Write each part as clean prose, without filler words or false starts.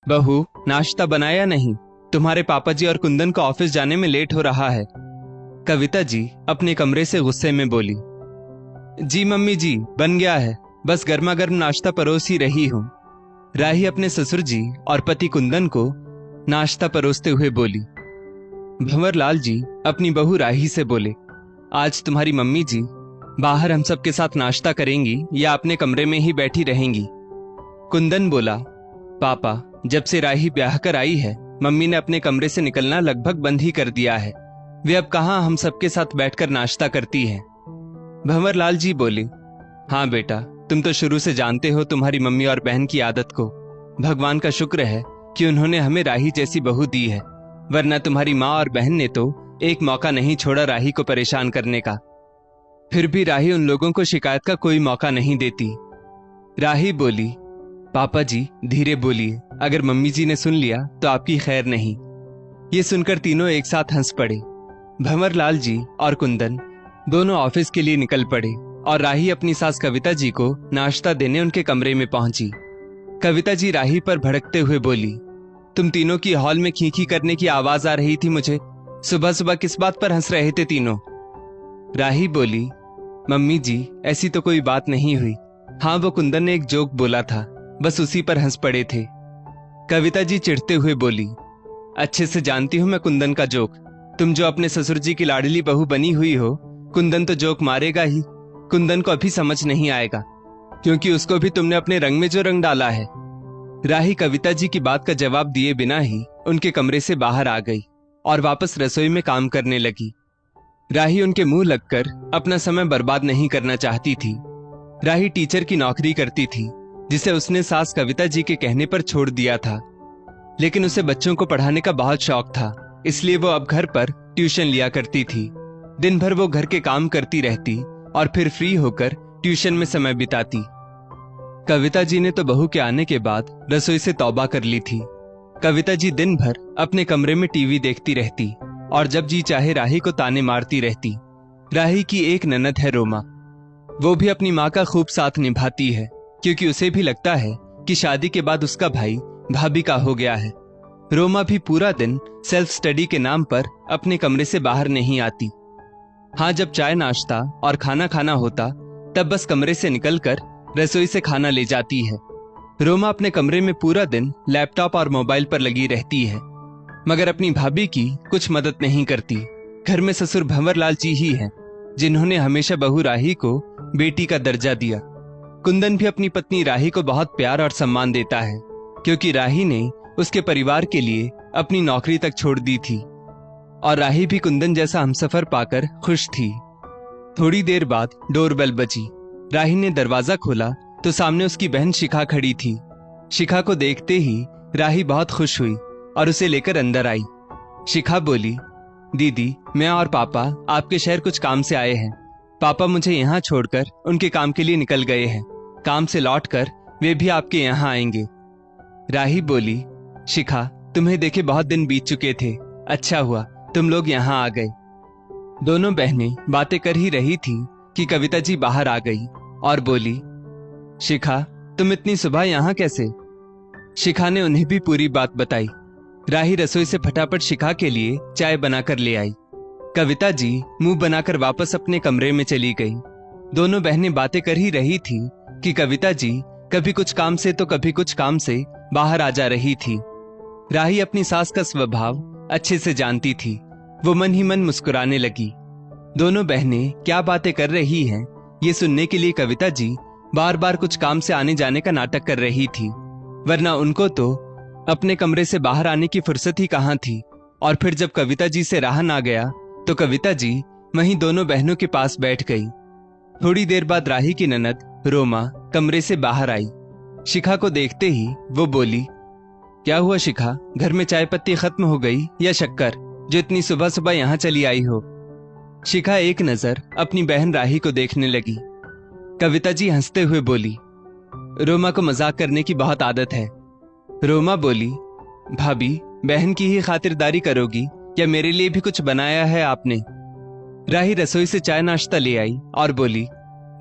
बहू, नाश्ता बनाया नहीं? तुम्हारे पापा जी और कुंदन को ऑफिस जाने में लेट हो रहा है। कविता जी अपने कमरे से गुस्से में बोली। जी मम्मी जी, बन गया है, बस गर्मा गर्म नाश्ता परोस ही रही हूँ। राही अपने ससुर जी और पति कुंदन को नाश्ता परोसते हुए बोली। भंवरलाल जी अपनी बहू राही से बोले, आज तुम्हारी मम्मी जी बाहर हम सबके साथ नाश्ता करेंगी या अपने कमरे में ही बैठी रहेंगी? कुंदन बोला, पापा, जब से राही ब्याह कर आई है मम्मी ने अपने कमरे से निकलना लगभग बंद ही कर दिया है। वे अब कहाँ हम सबके साथ बैठकर नाश्ता करती हैं। भंवरलाल जी बोले, हाँ बेटा, तुम तो शुरू से जानते हो तुम्हारी मम्मी और बहन की आदत को। भगवान का शुक्र है कि उन्होंने हमें राही जैसी बहू दी है, वरना तुम्हारी माँ और बहन ने तो एक मौका नहीं छोड़ा राही को परेशान करने का। फिर भी राही उन लोगों को शिकायत का कोई मौका नहीं देती। राही बोली, पापा जी धीरे बोलिए, अगर मम्मी जी ने सुन लिया तो आपकी खैर नहीं। ये सुनकर तीनों एक साथ हंस पड़े। भंवरलाल जी और कुंदन दोनों ऑफिस के लिए निकल पड़े और राही अपनी सास कविता जी को नाश्ता देने उनके कमरे में पहुंची। कविता जी राही पर भड़कते हुए बोली, तुम तीनों की हॉल में खी करने की आवाज आ रही थी मुझे। सुबह सुबह किस बात पर हंस रहे थे तीनों? राही बोली, मम्मी जी ऐसी तो कोई बात नहीं हुई। हाँ, वो कुंदन ने एक जोक बोला था, बस उसी पर हंस पड़े थे। कविता जी चिढ़ते हुए बोली, अच्छे से जानती हूं मैं कुंदन का जोक। तुम जो अपने ससुर जी की लाडली बहू बनी हुई हो, कुंदन तो जोक मारेगा ही। कुंदन को अभी समझ नहीं आएगा, क्योंकि उसको भी तुमने अपने रंग में जो रंग डाला है। राही कविता जी की बात का जवाब दिए बिना ही उनके कमरे से बाहर आ गई और वापस रसोई में काम करने लगी। राही उनके मुंह लगकर अपना समय बर्बाद नहीं करना चाहती थी। राही टीचर की नौकरी करती थी, जिसे उसने सास कविता जी के कहने पर छोड़ दिया था, लेकिन उसे बच्चों को पढ़ाने का बहुत शौक था, इसलिए वो अब घर पर ट्यूशन लिया करती थी। दिन भर वो घर के काम करती रहती और फिर फ्री होकर ट्यूशन में समय बिताती। कविता जी ने तो बहू के आने के बाद रसोई से तौबा कर ली थी। कविता जी दिन भर अपने कमरे में टीवी देखती रहती और जब जी चाहे राही को ताने मारती रहती। राही की एक ननद है रोमा, वो भी अपनी माँ का खूब साथ निभाती है, क्योंकि उसे भी लगता है कि शादी के बाद उसका भाई भाभी का हो गया है। रोमा भी पूरा दिन सेल्फ स्टडी के नाम पर अपने कमरे से बाहर नहीं आती। हाँ, जब चाय नाश्ता और खाना खाना होता तब बस कमरे से निकलकर रसोई से खाना ले जाती है। रोमा अपने कमरे में पूरा दिन लैपटॉप और मोबाइल पर लगी रहती है, मगर अपनी भाभी की कुछ मदद नहीं करती। घर में ससुर भंवरलाल जी ही हैं, जिन्होंने हमेशा बहू राही को बेटी का दर्जा दिया। कुंदन भी अपनी पत्नी राही को बहुत प्यार और सम्मान देता है, क्योंकि राही ने उसके परिवार के लिए अपनी नौकरी तक छोड़ दी थी और राही भी कुंदन जैसा हमसफर पाकर खुश थी। थोड़ी देर बाद डोरबेल बजी। राही ने दरवाजा खोला तो सामने उसकी बहन शिखा खड़ी थी। शिखा को देखते ही राही बहुत खुश हुई और उसे लेकर अंदर आई। शिखा बोली, दीदी, मैं और पापा आपके शहर कुछ काम से आए हैं। पापा मुझे यहाँ छोड़कर उनके काम के लिए निकल गए हैं। काम से लौटकर वे भी आपके यहाँ आएंगे। राही बोली, शिखा, तुम्हें देखे बहुत दिन बीत चुके थे, अच्छा हुआ तुम लोग यहाँ आ गए। दोनों बहनें बातें कर ही रही थी कि कविता जी बाहर आ गई और बोली, शिखा, तुम इतनी सुबह यहाँ कैसे? शिखा ने उन्हें भी पूरी बात बताई। राही रसोई से फटाफट शिखा के लिए चाय बनाकर ले आई। कविता जी मुंह बनाकर वापस अपने कमरे में चली गई। दोनों बहनें बातें कर ही रही थी कि कविता जी कभी कुछ काम से तो कभी कुछ काम से बाहर आ जा रही थी। राही अपनी सास का स्वभाव अच्छे से जानती थी। वो मन ही मन मुस्कुराने लगी। दोनों बहनें क्या बातें कर रही हैं, ये सुनने के लिए कविता जी बार बार कुछ काम से आने जाने का नाटक कर रही थी, वरना उनको तो अपने कमरे से बाहर आने की फुर्सत ही कहाँ थी। और फिर जब कविता जी से रहा ना गया तो कविता जी वहीं दोनों बहनों के पास बैठ गई। थोड़ी देर बाद राही की ननद रोमा कमरे से बाहर आई। शिखा को देखते ही वो बोली, क्या हुआ शिखा, घर में चाय पत्ती खत्म हो गई या शक्कर, जो इतनी सुबह सुबह यहाँ चली आई हो? शिखा एक नजर अपनी बहन राही को देखने लगी। कविता जी हंसते हुए बोली, रोमा को मजाक करने की बहुत आदत है। रोमा बोली, भाभी, बहन की ही खातिरदारी करोगी या मेरे लिए भी कुछ बनाया है आपने? राही रसोई से चाय नाश्ता ले आई और बोली,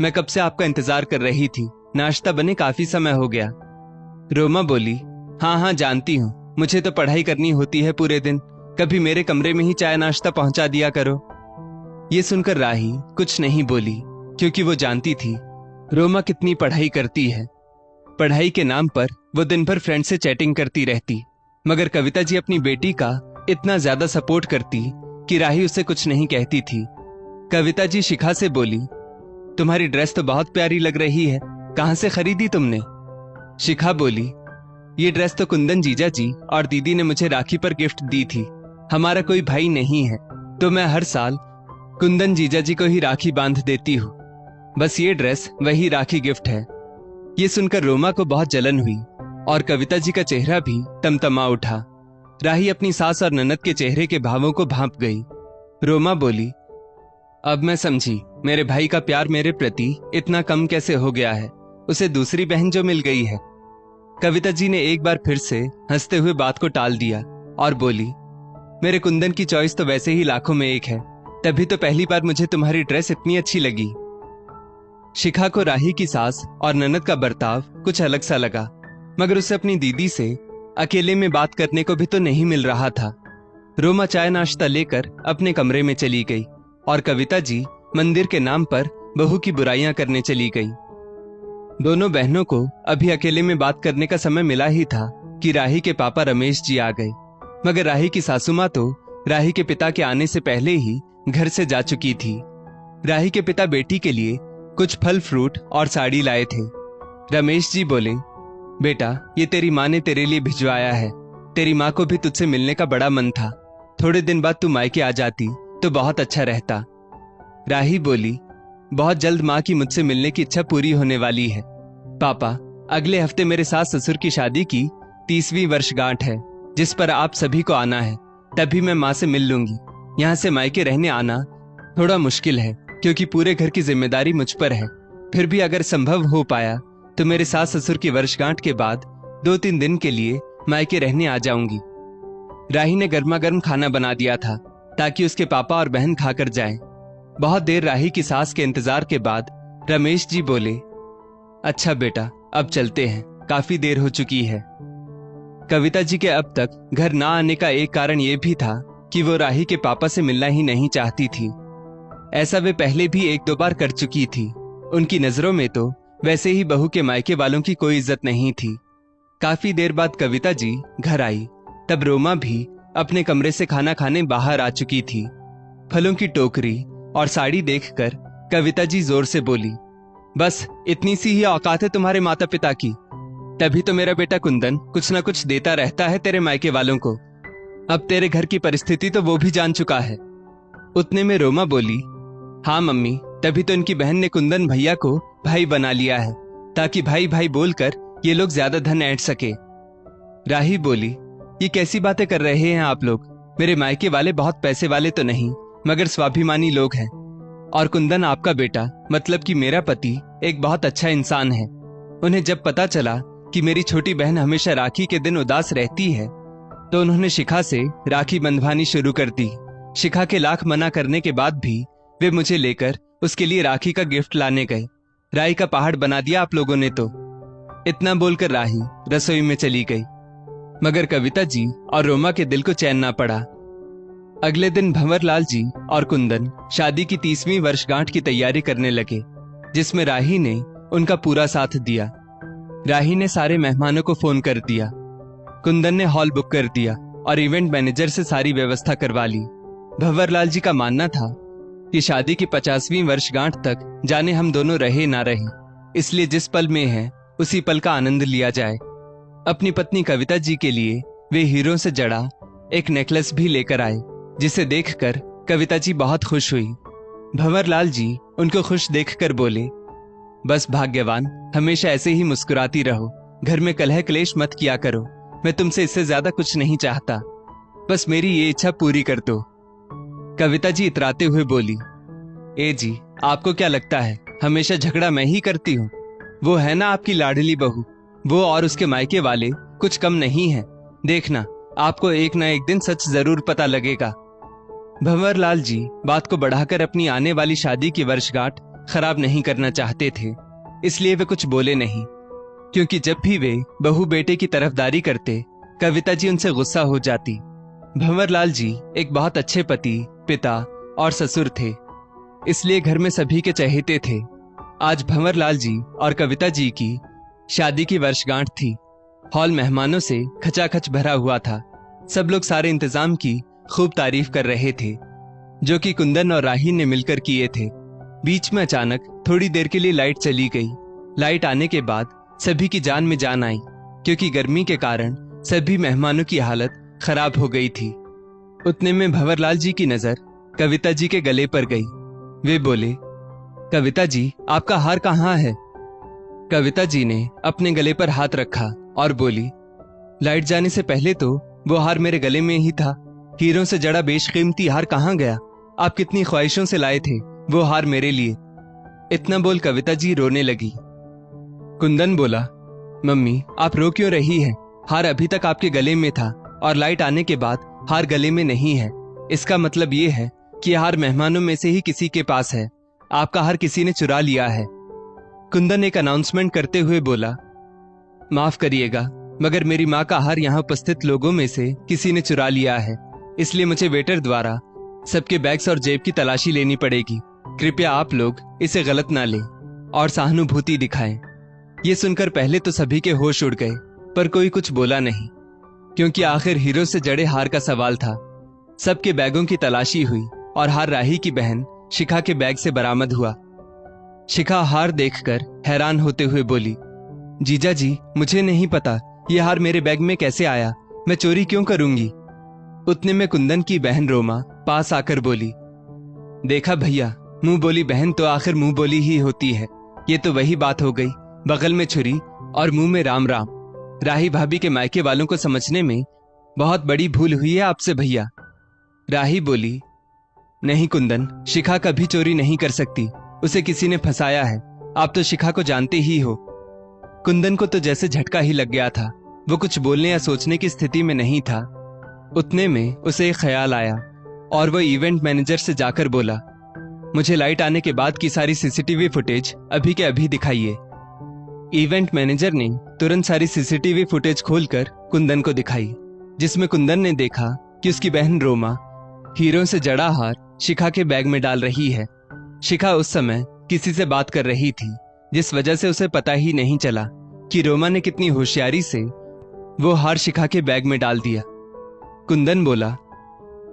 मैं कब से आपका इंतजार कर रही थी, नाश्ता बने काफी समय हो गया। रोमा बोली, हाँ हाँ जानती हूँ, मुझे तो पढ़ाई करनी होती है पूरे दिन, कभी मेरे कमरे में ही चाय नाश्ता पहुंचा दिया करो। ये सुनकर राही कुछ नहीं बोली, क्योंकि वो जानती थी रोमा कितनी पढ़ाई करती है। पढ़ाई के नाम पर वो दिन भर फ्रेंड से चैटिंग करती रहती, मगर कविता जी अपनी बेटी का इतना ज्यादा सपोर्ट करती कि राही उसे कुछ नहीं कहती थी। कविता जी शिखा से बोली, तुम्हारी ड्रेस तो बहुत प्यारी लग रही है, कहां से खरीदी तुमने? शिखा बोली, ये ड्रेस तो कुंदन जीजा जी और दीदी ने मुझे राखी पर गिफ्ट दी थी। हमारा कोई भाई नहीं है, तो मैं हर साल कुंदन जीजा जी को ही राखी बांध देती हूँ। बस ये ड्रेस वही राखी गिफ्ट है। ये सुनकर रोमा को बहुत जलन हुई और कविता जी का चेहरा भी तमतमा उठा। राही अपनी सास और ननद के चेहरे के भावों को भांप गई। रोमा बोली, अब मैं समझी मेरे भाई का प्यार मेरे प्रति इतना कम कैसे हो गया है, उसे दूसरी बहन जो मिल गई है। कविता जी ने एक बार फिर से हंसते हुए बात को टाल दिया और बोली, मेरे कुंदन की चॉइस तो वैसे ही लाखों में एक है, तभी तो पहली बार मुझे तुम्हारी ड्रेस इतनी अच्छी लगी। शिखा को राही की सास और ननद का बर्ताव कुछ अलग सा लगा, मगर उसे अपनी दीदी से अकेले में बात करने को भी तो नहीं मिल रहा था। रोमा चाय नाश्ता लेकर अपने कमरे में चली गई और कविता जी मंदिर के नाम पर बहू की बुराइयां करने चली गई। दोनों बहनों को अभी अकेले में बात करने का समय मिला ही था कि राही के पापा रमेश जी आ गए, मगर राही की सासू मां तो राही के पिता के आने से पहले ही घर से जा चुकी थी। राही के पिता बेटी के लिए कुछ फल फ्रूट और साड़ी लाए थे। रमेश जी बोले, बेटा ये तेरी माँ ने तेरे लिए भिजवाया है, तेरी माँ को भी तुझसे मिलने का बड़ा मन था, थोड़े दिन बाद तू मायके आ जाती तो बहुत अच्छा रहता। राही बोली, बहुत जल्द माँ की मुझसे मिलने की इच्छा पूरी होने वाली है। पापा, अगले हफ्ते मेरे सास ससुर की शादी की 30वीं वर्षगांठ है, जिस पर आप सभी को आना है, तभी मैं माँ से मिल लूंगी। यहाँ से मायके रहने आना थोड़ा मुश्किल है, क्योंकि पूरे घर की जिम्मेदारी मुझ पर है। फिर भी अगर संभव हो पाया तो मेरे सास ससुर की वर्षगांठ के बाद 2-3 दिन के लिए मायके रहने आ जाऊंगी। राही ने गर्मा गर्म खाना बना दिया था ताकि उसके पापा और बहन खाकर जाएं। बहुत देर राही की सास के इंतजार के बाद रमेश जी बोले, अच्छा बेटा अब चलते हैं, काफी देर हो चुकी है। कविता जी के अब तक घर ना आने का एक कारण यह भी था कि वो राही के पापा से मिलना ही नहीं चाहती थी। ऐसा वे पहले भी 1-2 बार कर चुकी थी। उनकी नजरों में तो वैसे ही बहू के मायके वालों की कोई इज्जत नहीं थी। काफी देर बाद कविता जी घर आई, तब रोमा भी अपने कमरे से खाना खाने बाहर आ चुकी थी। फलों की टोकरी और साड़ी देखकर कविता जी जोर से बोली, बस इतनी सी ही औकात है तुम्हारे माता पिता की, तभी तो मेरा बेटा कुंदन कुछ ना कुछ देता रहता है तेरे मायके वालों को। अब तेरे घर की परिस्थिति तो वो भी जान चुका है। उतने में रोमा बोली, हाँ मम्मी, तभी तो इनकी बहन ने कुंदन भैया को भाई बना लिया है, ताकि भाई भाई बोलकर ये लोग ज्यादा धन ऐंठ सके। राही बोली, ये कैसी बातें कर रहे हैं आप लोग? मेरे मायके वाले बहुत पैसे वाले तो नहीं, मगर स्वाभिमानी लोग हैं, और कुंदन आपका बेटा मतलब कि मेरा पति एक बहुत अच्छा इंसान है। उन्हें जब पता चला कि मेरी छोटी बहन हमेशा राखी के दिन उदास रहती है, तो उन्होंने शिखा से राखी बंधवानी शुरू कर दी। शिखा के लाख मना करने के बाद भी वे मुझे लेकर उसके लिए राखी का गिफ्ट लाने गए। राई का पहाड़ बना दिया आप लोगों ने तो। इतना बोलकर राही रसोई में चली गई, मगर कविता जी और रोमा के दिल को चैन ना पड़ा। अगले दिन भंवरलाल जी और कुंदन शादी की 30वीं वर्षगांठ की तैयारी करने लगे, जिसमें राही ने उनका पूरा साथ दिया। राही ने सारे मेहमानों को फोन कर दिया, कुंदन ने हॉल बुक कर दिया और इवेंट मैनेजर से सारी व्यवस्था करवा ली। भंवरलाल जी का मानना था कि शादी की 50वीं वर्षगांठ तक जाने हम दोनों रहे ना रहे, इसलिए जिस पल में है उसी पल का आनंद लिया जाए। अपनी पत्नी कविता जी के लिए वे हीरों से जड़ा एक नेकलेस भी लेकर आए, जिसे देखकर कविता जी बहुत खुश हुई। भंवरलाल जी उनको खुश देखकर बोले, बस भाग्यवान, हमेशा ऐसे ही मुस्कुराती रहो, घर में कलह क्लेश मत किया करो। मैं तुमसे इससे ज्यादा कुछ नहीं चाहता, बस मेरी ये इच्छा पूरी कर दो। कविता जी इतराते हुए बोली, ए जी, आपको क्या लगता है हमेशा झगड़ा मैं ही करती हूँ? वो है ना आपकी लाडली बहू, वो और उसके मायके वाले कुछ कम नहीं है। देखना, आपको एक ना एक दिन सच जरूर पता लगेगा। भंवरलाल जी बात को बढ़ाकर अपनी आने वाली शादी की वर्षगांठ खराब नहीं करना चाहते थे, इसलिए वे कुछ बोले नहीं। क्योंकि जब भी वे बहू बेटे की तरफदारी करते, कविता जी उनसे गुस्सा हो जाती। भंवरलाल जी एक बहुत अच्छे पति, पिता और ससुर थे, इसलिए घर में सभी के चहेते थे। आज भंवरलाल जी और कविता जी की शादी की वर्षगांठ थी। हॉल मेहमानों से खचाखच भरा हुआ था। सब लोग सारे इंतजाम की खूब तारीफ कर रहे थे, जो कि कुंदन और राही ने मिलकर किए थे। बीच में अचानक थोड़ी देर के लिए लाइट चली गई। लाइट आने के बाद सभी की जान में जान आई, क्योंकि गर्मी के कारण सभी मेहमानों की हालत खराब हो गई थी। उतने में भंवरलाल जी की नजर कविता जी के गले पर गई। वे बोले, कविता जी, आपका हार कहाँ है? कविता जी ने अपने गले पर हाथ रखा और बोली, लाइट जाने से पहले तो वो हार मेरे गले में ही था। हीरों से जड़ा बेशकीमती हार कहाँ गया? आप कितनी ख्वाहिशों से लाए थे वो हार मेरे लिए। इतना बोल कविता जी रोने लगी। कुंदन बोला, मम्मी आप रो क्यों रही हैं? हार अभी तक आपके गले में था और लाइट आने के बाद हार गले में नहीं है। इसका मतलब ये है कि हार मेहमानों में से ही किसी के पास है। आपका हार किसी ने चुरा लिया है। कुंदन एक अनाउंसमेंट करते हुए बोला, माफ करिएगा, मगर मेरी माँ का हार यहाँ उपस्थित लोगों में से किसी ने चुरा लिया है, इसलिए मुझे वेटर द्वारा सबके बैग्स और जेब की तलाशी लेनी पड़ेगी। कृपया आप लोग इसे गलत ना लें और सहानुभूति दिखाएं। ये सुनकर पहले तो सभी के होश उड़ गए, पर कोई कुछ बोला नहीं, क्योंकि आखिर हीरो से जड़े हार का सवाल था। सबके बैगों की तलाशी हुई और हार राही की बहन शिखा के बैग से बरामद हुआ। शिखा हार देखकर हैरान होते हुए बोली, जीजा जी, मुझे नहीं पता यह हार मेरे बैग में कैसे आया। मैं चोरी क्यों करूंगी? उतने में कुंदन की बहन रोमा पास आकर बोली, देखा भैया, मुंह बोली बहन तो आखिर मुंह बोली ही होती है। ये तो वही बात हो गई, बगल में छुरी और मुंह में राम राम। राही भाभी के मायके वालों को समझने में बहुत बड़ी भूल हुई है आपसे भैया। राही बोली, नहीं कुंदन, शिखा कभी चोरी नहीं कर सकती, उसे किसी ने फंसाया है। आप तो शिखा को जानते ही हो। कुंदन को तो जैसे झटका ही लग गया था। वो कुछ बोलने या सोचने की स्थिति में नहीं था। उतने में उसे एक ख्याल आया और वो इवेंट मैनेजर से जाकर बोला, मुझे लाइट आने के बाद की सारी सीसीटीवी फुटेज अभी के अभी दिखाइए। इवेंट मैनेजर ने तुरंत सारी सीसीटीवी फुटेज खोलकर कुंदन को दिखाई, जिसमें कुंदन ने देखा कि उसकी बहन रोमा हीरो से जड़ा हार शिखा के बैग में डाल रही है। शिखा उस समय किसी से बात कर रही थी, जिस वजह से उसे पता ही नहीं चला कि रोमा ने कितनी होशियारी से वो हार शिखा के बैग में डाल दिया। कुंदन बोला,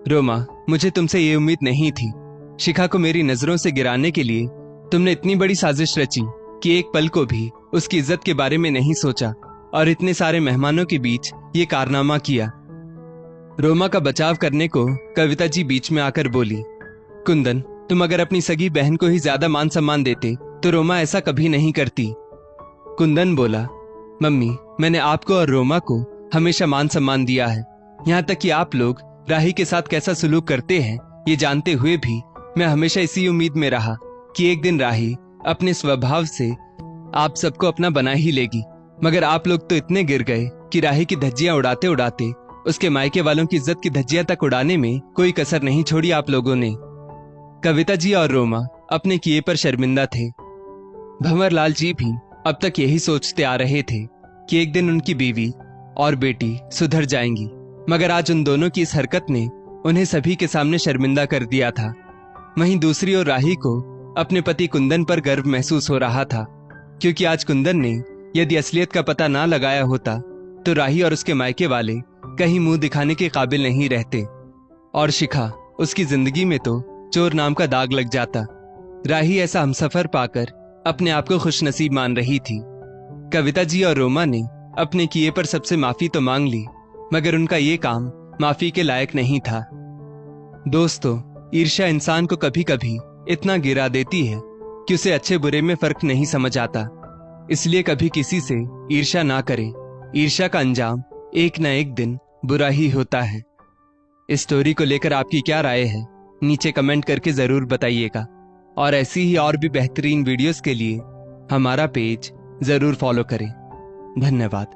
रोमा, मुझे तुमसे ये उम्मीद नहीं थी। शिखा को मेरी नजरों से गिराने के लिए तुमने इतनी बड़ी साजिश रची कि एक पल को भी उसकी इज्जत के बारे में नहीं सोचा और इतने सारे मेहमानों के बीच ये कारनामा किया। रोमा का बचाव करने को कविता जी बीच में आकर बोली, कुंदन, तुम अगर अपनी सगी बहन को ही ज्यादा मान सम्मान देते तो रोमा ऐसा कभी नहीं करती। कुंदन बोला, मम्मी, मैंने आपको और रोमा को हमेशा मान सम्मान दिया है। यहाँ तक कि आप लोग राही के साथ कैसा सलूक करते हैं ये जानते हुए भी मैं हमेशा इसी उम्मीद में रहा कि एक दिन राही अपने स्वभाव से आप सबको अपना बना ही लेगी। मगर आप लोग तो इतने गिर गए कि राही की धज्जियां उड़ाते उड़ाते उसके मायके वालों की इज्जत की धज्जियां तक उड़ाने में कोई कसर नहीं छोड़ी आप लोगों ने। कविता जी और रोमा अपने किए पर शर्मिंदा थे। भंवरलाल जी भी अब तक यही सोचते आ रहे थे कि एक दिन उनकी बीवी और बेटी सुधर जाएंगी, मगर आज उन दोनों की इस हरकत ने उन्हें सभी के सामने शर्मिंदा कर दिया था। वहीं दूसरी ओर राही को अपने पति कुंदन पर गर्व महसूस हो रहा था, क्योंकि आज कुंदन ने यदि असलियत का पता ना लगाया होता तो राही और उसके मायके वाले कहीं मुंह दिखाने के काबिल नहीं रहते और शिखा, उसकी जिंदगी में तो चोर नाम का दाग लग जाता। राही ऐसा हमसफर पाकर अपने आप को खुशनसीब मान रही थी। कविता जी और रोमा ने अपने किए पर सबसे माफी तो मांग ली, मगर उनका ये काम माफी के लायक नहीं था। दोस्तों, ईर्ष्या इंसान को कभी कभी इतना गिरा देती है कि उसे अच्छे बुरे में फर्क नहीं समझ आता। इसलिए कभी किसी से ईर्ष्या ना करें। ईर्ष्या का अंजाम एक न एक दिन बुरा ही होता है। इस स्टोरी को लेकर आपकी क्या राय है नीचे कमेंट करके जरूर बताइएगा, और ऐसी ही और भी बेहतरीन वीडियोस के लिए हमारा पेज जरूर फॉलो करें। धन्यवाद।